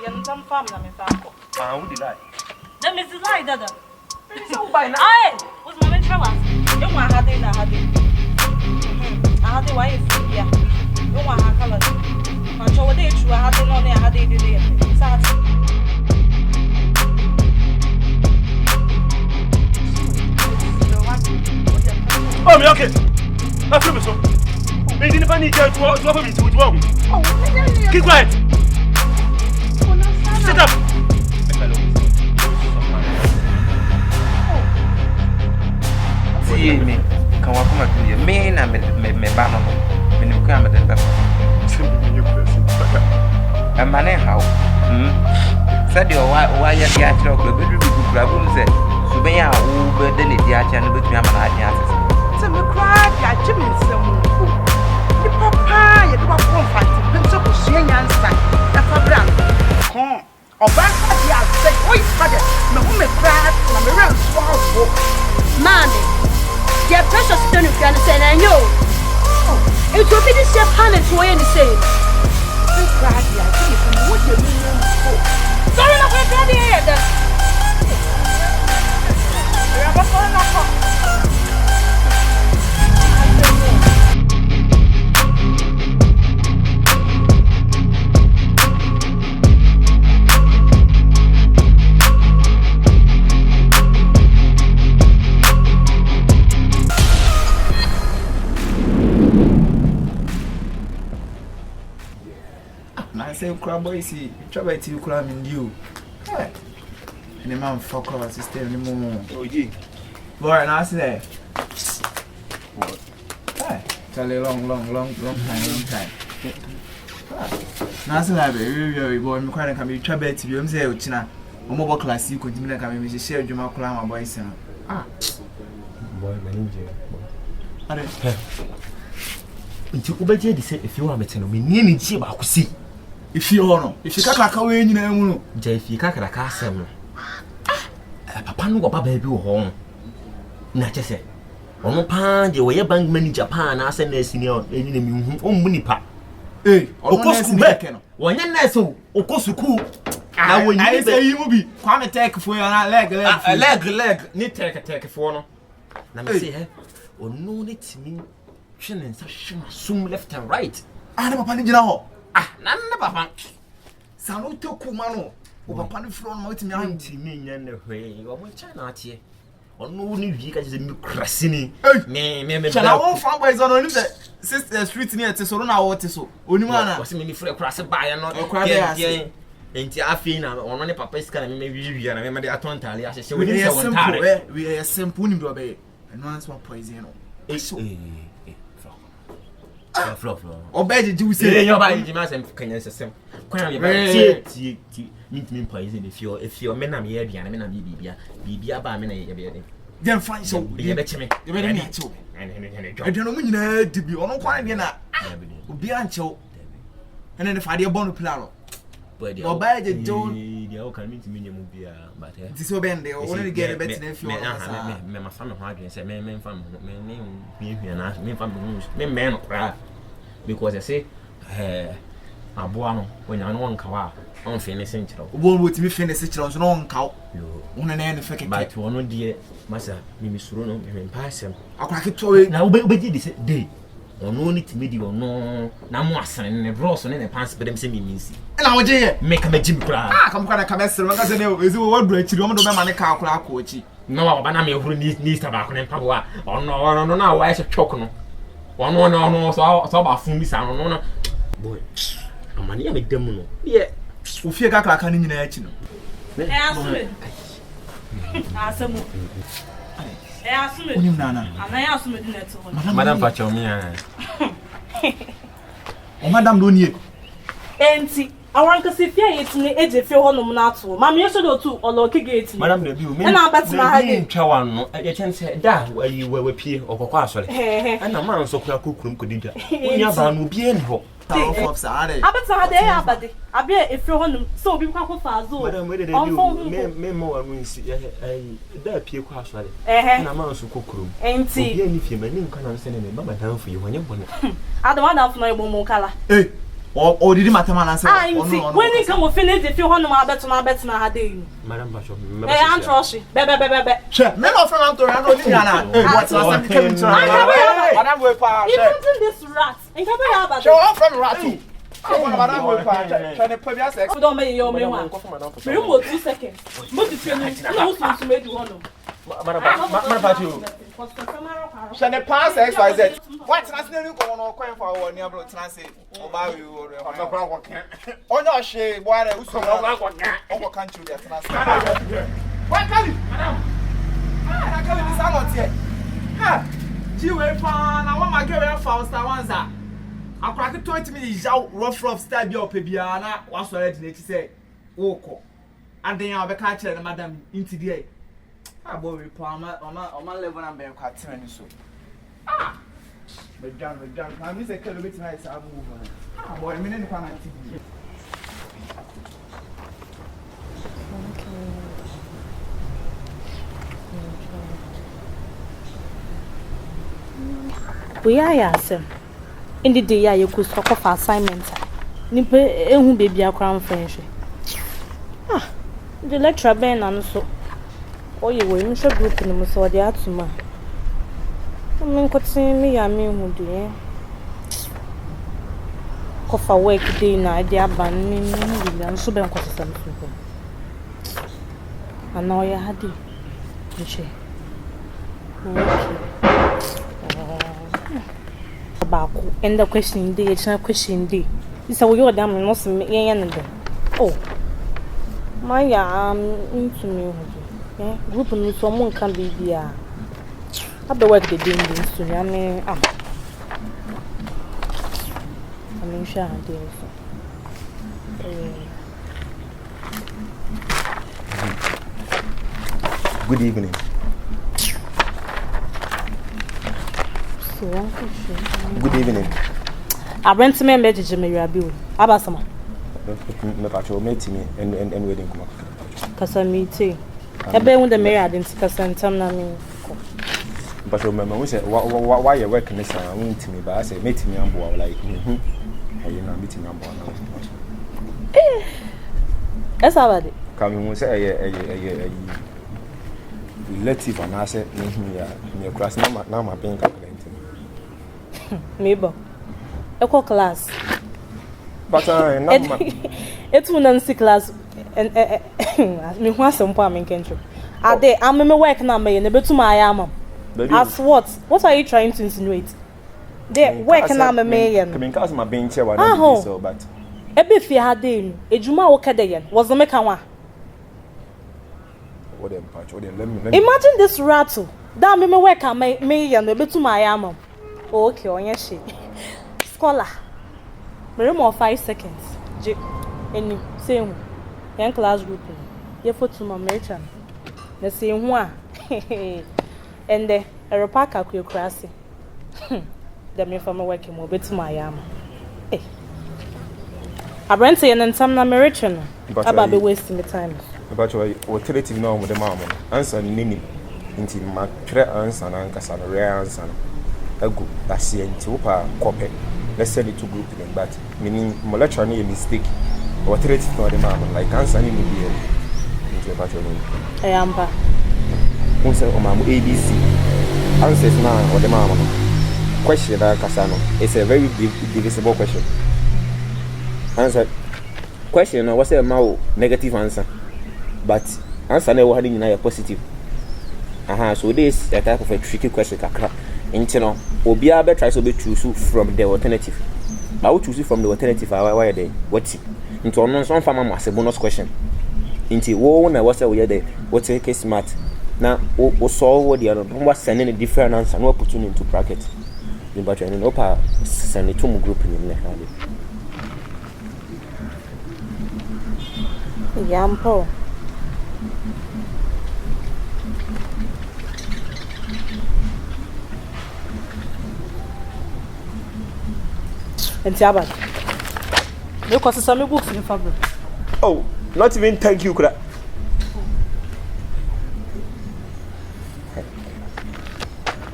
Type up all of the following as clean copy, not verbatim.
and some family me family. Ah, who did I? Let me see like that. So by now. Aye, what's my mentor was? You want had it, I had it. I had the wife, yeah. You want her color. I'm sure they true, I had it on there, I had it today. Oh, me okay. I feel so. They didn't find it to offer me to walk. Keep quiet. Sit up. See me. Come on, come to you. Me and me banner. When you come at the back. A man, how? Said your why you get your good grabble said. So be a over the Lydia channel with me. I'm an so me cry, ya Jimmy, some the papa, you do a conflict, principal, she and son, that's a brand. Or back at the outside, oi, father, no home cry, and I'm around swallow. Mammy, your precious stone if you understand, I know. It will be the same planet to any say. I cried, ya Jimmy, from what you mean. Sorry, I'm going to be here. I'm going to say crab boy see try to cram in you. Hey. And the man fuck our system anymore. Oh, yeah. Boy, now see there. What? Hey. Tell a long time. Now see that baby boy me quite can be try to be say ochina. Omo class you continue can be share juma kula my boys no. Ah. Boy, manager. Are. Nti ubeje de say if you want me to no me ni ji ba kusi. If you no. If you kaka we nyina mu no. Ja if you kaka ka asem no. Papa no go baba bi wo ho. Na che se. Ono pa je we bank manager pa na ase na senior enyi na mi hu. Ommu nipa. Eh, okosu be no. Wonye na so okosuku. Na wonyi I say you mu bi. Kwame take for your leg. Ni take for no. Na me say he. Ono ne timi hwene nsa hwema sum left and right. Ah, na papa ni gina ho. Ah, na papa. Sanu to kuma no. O papa ni floor no timi anti me nya na hwe. O mo China atie. Ono ni wi ka je mi krasini. Me. Chana won fan boys on ni sister street ni ete so na wo te so. Onimu ana. O se me frɛ krase ba ya no. Enti afi na ono ne papa iska na me wi na me de atontale a hye we ni se won tare. We are simple ni do be. No answer poison no. Flo. Obeje ji say your body ji ma sem kanya sesem. Kwan ye ba tie me poison if you me na me aduane me na bibia ba me na ye be dem fan so ye be cheme ye be me acho aduane mu nyina dibi ono kwan de na obi ancho ene ne faade bonu plano obeje jo dia o kan minti me bia but ti so bende o woni get bet na fi o me ma fa me ho adwen se me fa me hwia na me fa me no kra because I say aboa no wonya no wonka wa on finish nchiro obo mo ti me finish nchiro so no wonka yo wona na ne feke but wono die masa me misuro no me mpasem akwa ke towe na obeji di se dey ono ni timidi ono na mo asan ne bros ne pants bedem se me minsi na wo je ye me ka magim kra kam kwa na ka mesere maka se ne ezi wo wadura chiri o mo do be ma ne ka akwa akwa chi no wa ba na me huru ni staba ko ne mpabo a ono na wa ye chok no ono so ba fun bi sa no boy amani ya me dem no ye ofie kakra ka ni nyina achi no asemu asume onim nana ana ya asume di neto madam pacho mi a o madam do nie enti awan ka se fia yetine eje fie honom na ato mama yeso do tu olo ke gate madam na bi o me na abatima ha ge ntwa wan no e chen se da we pie okokọ asore ana ma nso kura kokurum kodija onya ba no bi en ho of sare abata ha de abade abi e fie honom so obi kwa ko fa zo madam we de me mo wa nsi da pie kwa asore na ma nso kokurum enti obi ani fie mani nka na nse ne me mama dan fu yi wonye bone adama da fu na egbo mo kala or did Mataman answer? When you come finish if you want to bet na hade. Madam Basho. I'm trusty. Bebe. Check. Men of them to Anna. What's last time to Madam Wepa. This rat. And come here. Show off from Rat. Madam Wepa. Trying to put your sex. Don't make your me one. Remove 2 seconds. Move the train. No to make you one. Madam Basho. Shall the pass XYZ? What's not still going on for one near transit? Or by you or on your shade, why who's over country there? What can you? Madam, I can't be silent yet. Ha! You ain't fun. I want my girl found Stawanza. I cracked 20 minutes out rough stab your Pebiana. What's what it say? Woko. And then I'll be catching Madam into the day. I boy, on my level, I'm being cut so. Ah! But John, I'm just a little bit nice. I'm moving. Ah, boy, a minute. We are yasem. In the day, you could talk of assignments. Nipper, who baby a crown French. Ah, the lecturer Ben and so. Oh, you will miss a group in the Musa de Atuma. I mean, could see me, I mean, who do Cough awake day night, the abandoned and so been cause some people. And now you had it. About and the question day, it's not question day. It's a way damn and also me. Oh, my into me. Group and someone can be here. I be work the things to me. I mean, sure I do. Good evening. Good evening. I went to my message to me, Rabu. Abasama. No patrol met me and wedding come up. Casamity. I bet when the mayor didn't Casantam. But remember, we said, why you're working this? I went to me, but I said, meet me on board like you know, meeting on board now. That's how I did. Coming, we say, a relative, and I said, me class now, my bank calculating. Maybe. Equal class. But it's one class. And me want some farming country. Are they? I'm a work now, me and a bit to my arm. As what? What are you trying to insinuate? They work now, me and coming cause my bench here, so but a bit fear had in a Juma or Cadayan was the Mekawa. Imagine this rattle. Damn me, work on me and a bit to my arm. Okay, on your shit. Scholar. More 5 seconds. Any same. Young class group. You put to my merchant. The same one. And the Aeropaca could crassy. The me from working more bit to my arm. Eh. I rent and some American. About be wasting the time. But you are relative now with the mom. Answer Nini into my answer and Cassandra rare answer. A good that's the Antipa copy. Let's send it to group them, but meaning molecular mistake. What relative for the mom, like answer in the into a battle. I am back. ABC answers now or the mama question that Casano. It's a very divisible question. Answer question what's a more negative answer, but answer never had in a positive. So this a type of a tricky question. Intino Obia be tries to be choose from the alternative. But we choose from the alternative. Why they what's into unknown some farmer as a bonus question. Into one what's a way there what's a case smart. Now, we saw what the other was sending a different answer and what put you into bracket. But you know, send it to my group in the hand. Yampo. And Jabat. Because some books in fabric. Oh, not even thank you, Kra.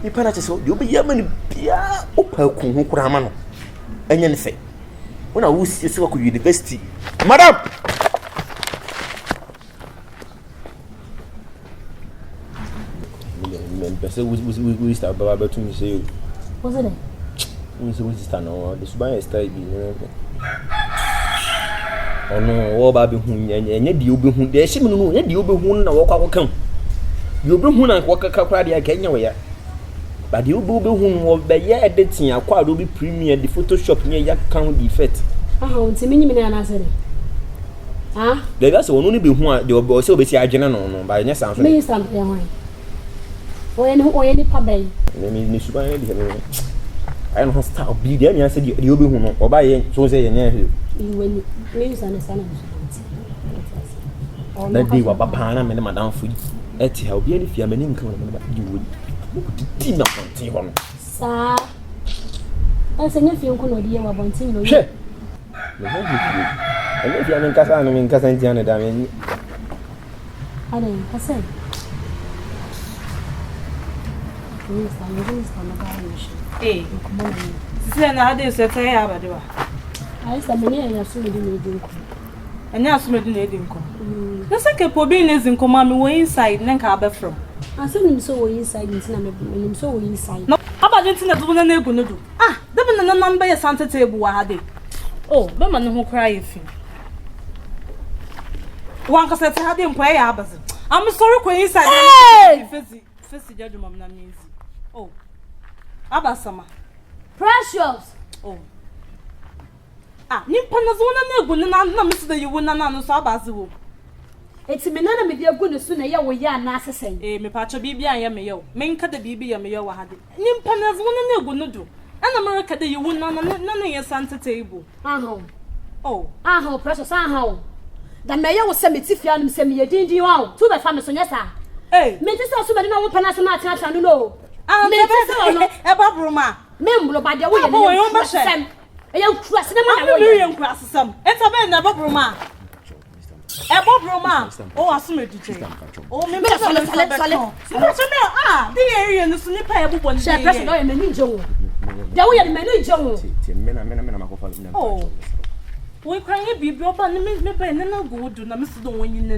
You penalty so you'll be yaman, Pia, Opa, Kuramano, and anything. When I was to university. Madam! We start about to me say, what's it? We stand on the Subai style. Oh no, all Baby Hoon, and yet you be whom there's Simon, yet you be whom walk out come. You be whom and walk a crowd, I can't know yet. But you be whom will be yet editing a quad will be premiere the Photoshop near Yak County Fet. Oh, it's a minimum answer. Ah, There's only be one, the boy so busy. I general by any sound. Me something. Or any public. Miss Subai. I don't have to be there. I said you'll be home or by so say you when you understand. That day were Papa and Madame Free. At how be any fear, many income you would team up on Tivon. Sir, that's a nephew who know you about Tino. Sure. And if you are in Cassan, in Cassantiana, Damien. I didn't, I said. Hey, then I did say, I said, many and assumed you do. And now some didn't come. The second poor being is in command way inside, Nanka from. I said him so inside, and so inside. No, how about it in the woman they're going to do? Ah, the number is Santa table, had it. Oh, the man who cry if you. One can say, I didn't play Abbas. I'm sorry, Queen inside. Hey! Fizzy judgment means. Oh, Abasama. Precious. Oh. Ah, Nippon is one and no, Mr. You wouldn't know Sabazu. It's a minute with your goodness sooner, you were young, assassin. Eh, me patch a baby, I am yo. Main cut the baby, and me yo had it. Nippon is one and no good do. And America, you wouldn't know none of your Santa table. Oh, precious, the mayor was semi Tiffany, semi a dingy out. To the family, so yes, sir. Hey, Mrs. Somebody no Panasama, I know. A Babroma. Membro by the way, you trust them. I'm cross some. It's a man, a Babroma. A Babroma. Oh, I assume it. Oh, maybe the area in the snipper one. Precious, no, many Joe. There we are many Joe. Oh. We crying be brought on the Miss and no good to Mr. Doing in the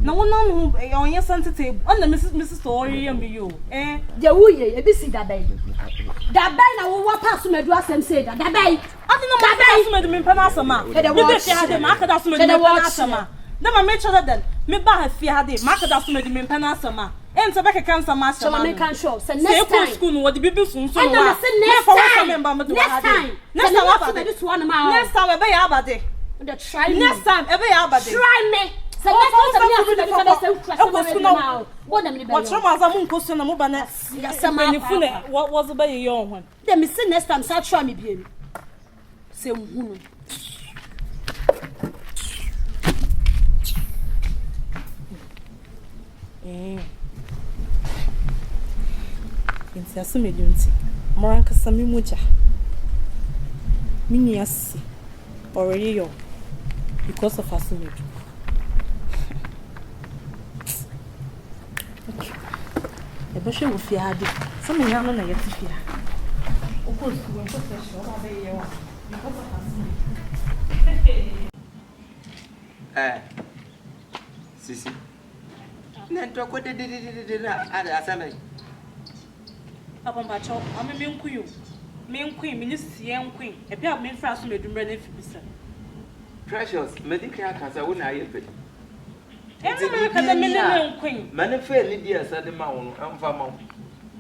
no one on your Santa table. On the Mrs. Story and you, eh? The way you see that bay. That bay, I will walk past my dress and say that bay. I don't know that Panasama. The market as made Panasama. Then I made sure that me buy a fear the market as made Panasama. And so back a cancer master. So I can show. So next time, school what the people soon. So next time, next time, every abade. Try next time, every abade. Try me. So what's wrong? I'm question the mobile. What was about your own one? Then me see next time, so try me bien. Say who. Inti asome dunti moranka sami moja mini asi already yo because of asome du okay ebe she wo fi ade some nya no na yeti fi o ko su wo ko se sho ba be ye wa because of asome Sisi na ntoko de na ada asame Papa Bacho, I'm a main queen, minister, young queen. A pair of men for us to make them Precious, medical cancer when I have it. And queen. Manifest Lydia said the mountain, I'm from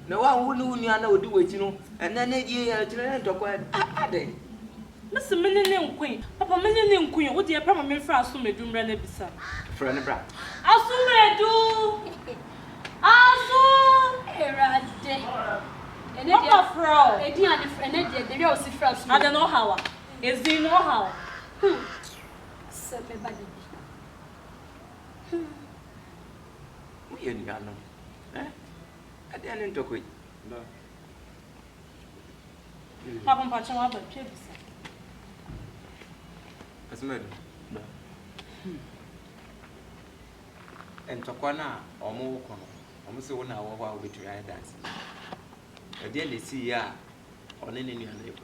no one who knew I know do it, you know, and then a year to talk about it. Mr. Millennium Queen, Papa Millennium Queen, what dear Papa men for us to make them ready. Friend, Brown. I'll soon do. And then I don't know how. Is there no how? We ain't got no. I didn't talk with. Papa Pacha, but kids. As murder. And Tokwana or more. I'm so now while we try dance. A daily see ya on any new labor.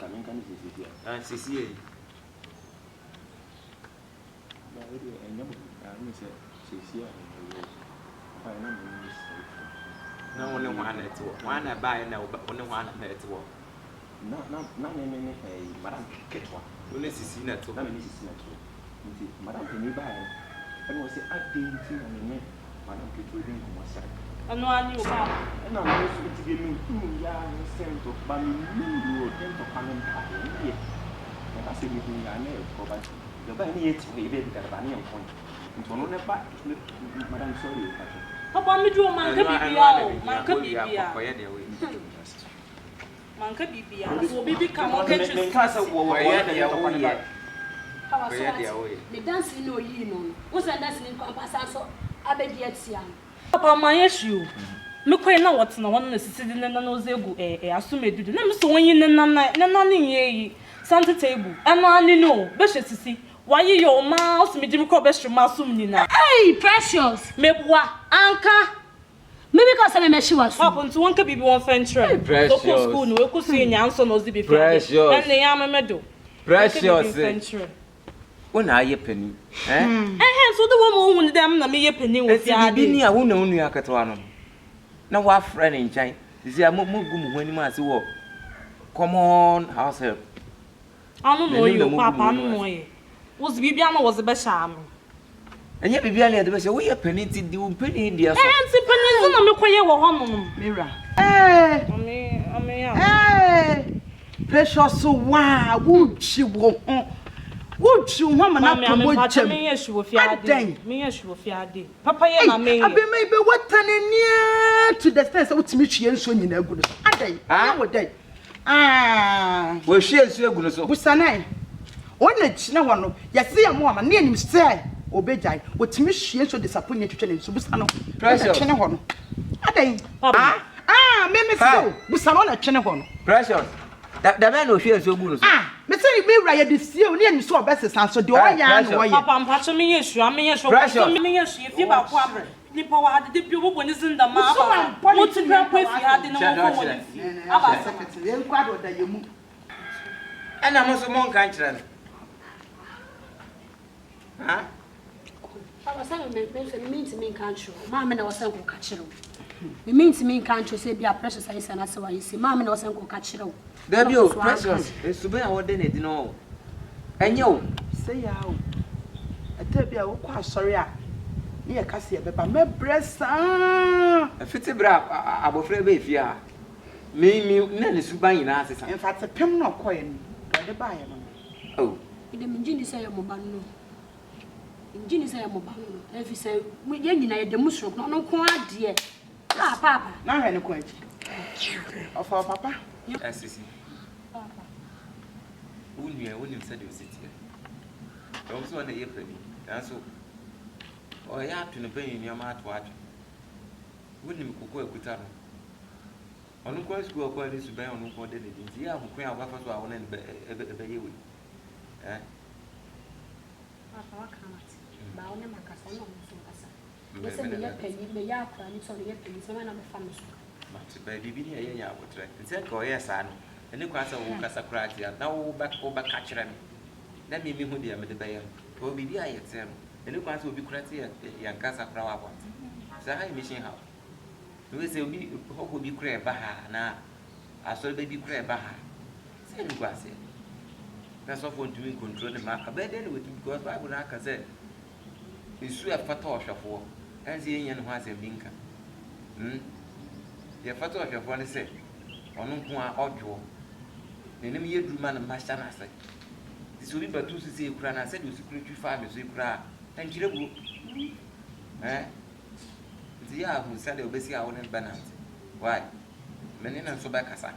Coming can see here. And see. And you say, she's here. I know no one at all. One I buy now, but only one at all. Not any Madame Ketwa. When this is seen at all, Madame can you buy? And was I didn't see Madame Ketwa didn't come outside. And one you have. And I'm also to give me 2 young cents of money, you or 10 to come and party. And I said, you are never for but the bunny yet we did at a bunny point. And to know back, Madame, sorry. Papa, me do a man could be man could be so baby come on catch castle where the dancing no you know. Was I dancing in Compass? I beg yet, Papa, my issue. Me quite know what's no one is sitting in the nose. Assume it did. I'm so in the ye Santa table. And I know, Bishop to see why your mouse me Jim Cobbest mouse soon. Hey, precious. Me what, Anka? Maybe because I'm a messy was Happened to one could be one venture. Precious. School, no, could see any answer knows the before. Precious. And they am a meadow. Precious. When are you penny? And hence, so the woman who them me a penny with the idea. I won't know you are Catuano. Now, what friend in China? Is there more good when you must walk? Come on, house help. I don't know you, Papa. No, was Bibiana was the best charm. And yet, Bibiana, there was a way a penny to do penny in the and see pennies on the quiet home. Mira. Precious, so wow, would she walk? Would you, woman, I'm me as you were fiading. Me as you were fiading. Papa, I may maybe what turning near to the fence of Timothy and Sonia good. A day, I would day. Ah, well, she is so good. So, Busanai. Only no one, yes, see a woman near him say, obey, what Timothy and so disappointed to tell him. So, Busano, precious. A day. Maybe so. Busano, a channel. Precious. The man who feels so good. Mr. Mira, this year, near so best as so do I am. Papa, I'm patching me issue. I mean, if you are quabbling. The power had the people when it's in the mouth. What's in your place? You had in the about secretary and quadro that you move. And I'm also more country. Huh? I was saying, it means to me country. Mamma, I was saying, catch you. It means to me country, say, be a precious ice and that's why you see. Mamma, I was saying, catch you. There be precious. It's to be our dinner, you know. And you say, I tell you, quite sorry. Near Cassia, but my breast, a fitty bra, I will afraid if you are. Me, none is buying answers. In fact, a pim no coin, by the buyer. Oh, it didn't Ginny say a mobile. Ginny say a mobile. If you say, we didn't the mushroom, no quite dear. Ah, Papa, now any quite. Of our papa. Yes, Papa. Wouldn't you said you sit here? Also on the April, and so. Oh, I have to pay in your mouth. What? Wouldn't you cook a guitar? On the course, go according to buy on what they did. Yeah, I'm quite a buffer to our name. Eh? Papa, Bauna Macasano, listen, the penny, the yakra, and it's only a penny, so I'm a family. But baby, I would try. It's a go, yes, I know. And the class of Casacratia, now back over catch them. Let me be who they are with the bayer. Will be the IXM. And the class will be criteria, young Casa Flower. So I missing how. You will say, who will be crab baha now? I saw baby crab baha. Say, Guassi. That's all for doing control the mark. But then with because Bible like I said, it's a fatosha for, and the Indian was a binker. The fatosha for the set. On audio. The name you do man and master. This will be but 2 to say, I said, you secret you find as you cry. And you know, eh? The year who said they'll be see our own banners. Why? Many and so back as I.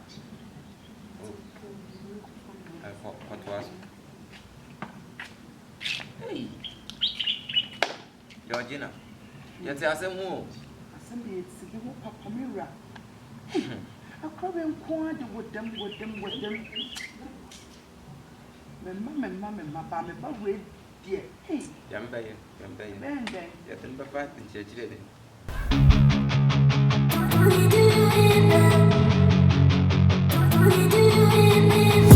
What was? Hey, Georgina, yet I say more. Somebody is the Papa Mira. I couldn't quite with them. My mamma, but wait, dear. Hey, Young Bayer, yet in the fact in church. What are you doing?